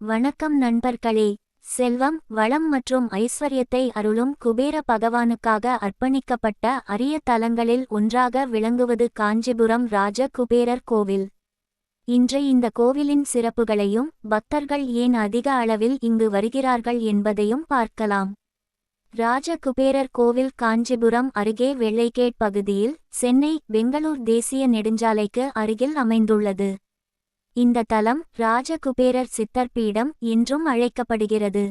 வணக்கம் நண்பர்களே. செல்வம், வளம் மற்றும் ஐஸ்வர்யத்தை அருளும் குபேர பகவானுக்காக அர்ப்பணிக்கப்பட்ட அரிய தலங்களில் ஒன்றாக விளங்குவது காஞ்சிபுரம் ராஜ குபேரர் கோவில். இன்று இந்த கோவிலின் சிறப்புகளையும் பக்தர்கள் ஏன் அதிக அளவில் இங்கு வருகிறார்கள் என்பதையும் பார்க்கலாம். ராஜ குபேரர் கோவில் காஞ்சிபுரம் அருகே வெள்ளைக்கேட் பகுதியில் சென்னை பெங்களூர் தேசிய நெடுஞ்சாலைக்கு அருகில் அமைந்துள்ளது. இந்த தலம் ராஜகுபேரர் சித்தர் பீடம் என்றும் அழைக்கப்படுகிறது.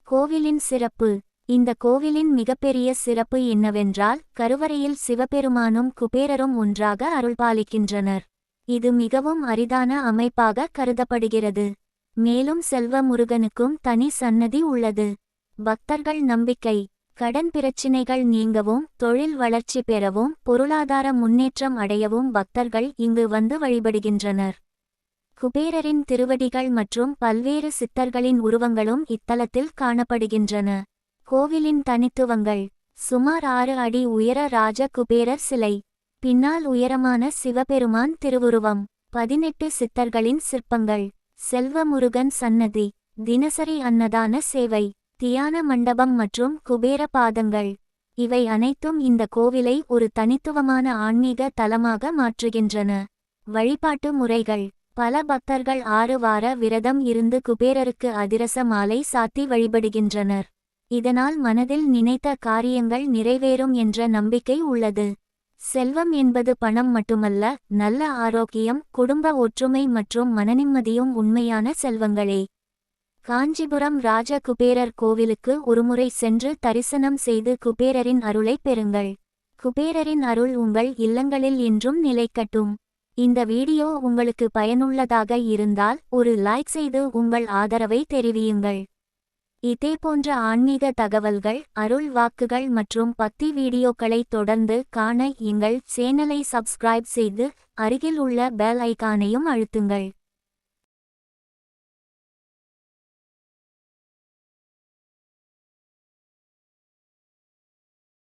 கோவிலின் சிறப்பு. இந்த கோவிலின் மிகப்பெரிய சிறப்பு என்னவென்றால் கருவறையில் சிவபெருமானும் குபேரரும் ஒன்றாக அருள்பாலிக்கின்றனர். இது மிகவும் அரிதான அமைப்பாக கருதப்படுகிறது. மேலும் செல்வ முருகனுக்கும் தனி சன்னதி உள்ளது. பக்தர்கள் நம்பிக்கை. கடன் பிரச்சினைகள் நீங்கவும், தொழில் வளர்ச்சி பெறவும், பொருளாதார முன்னேற்றம் அடையவும் பக்தர்கள் இங்கு வந்து வழிபடுகின்றனர். குபேரரின் திருவடிகள் மற்றும் பல்வேறு சித்தர்களின் உருவங்களும் இத்தலத்தில் காணப்படுகின்றன. கோவிலின் தனித்துவங்கள். சுமார் 6 அடி உயர ராஜ குபேரர் சிலை. பின்னால் உயரமான சிவபெருமான் திருவுருவம். 18 சித்தர்களின் சிற்பங்கள். செல்வமுருகன் சன்னதி. தினசரி அன்னதான சேவை. தியான மண்டபம் மற்றும் குபேர பாதங்கள். இவை அனைத்தும் இந்த கோவிலை ஒரு தனித்துவமான ஆன்மீக தலமாக மாற்றுகின்றன. வழிபாட்டு முறைகள். பல பக்தர்கள் 6 வார விரதம் இருந்து குபேரருக்கு அதிரச மாலை சாத்தி வழிபடுகின்றனர். இதனால் மனதில் நினைத்த காரியங்கள் நிறைவேறும் என்ற நம்பிக்கை உள்ளது. செல்வம் என்பது பணம் மட்டுமல்ல, நல்ல ஆரோக்கியம், குடும்ப ஒற்றுமை மற்றும் மனநிம்மதியும் உண்மையான செல்வங்களே. காஞ்சிபுரம் ராஜ குபேரர் கோவிலுக்கு ஒருமுறை சென்று தரிசனம் செய்து குபேரரின் அருளை பெறுங்கள். குபேரரின் அருள் உங்கள் இல்லங்களில் என்றும் நிலைக்கட்டும். இந்த வீடியோ உங்களுக்கு பயனுள்ளதாக இருந்தால் ஒரு லைக் செய்து உங்கள் ஆதரவை தெரிவியுங்கள். இதேபோன்ற ஆன்மீக தகவல்கள், அருள் வாக்குகள் மற்றும் பக்தி வீடியோக்களை தொடர்ந்து காண எங்கள் சேனலை சப்ஸ்கிரைப் செய்து அருகில் உள்ள பெல் ஐகானையும் அழுத்துங்கள்.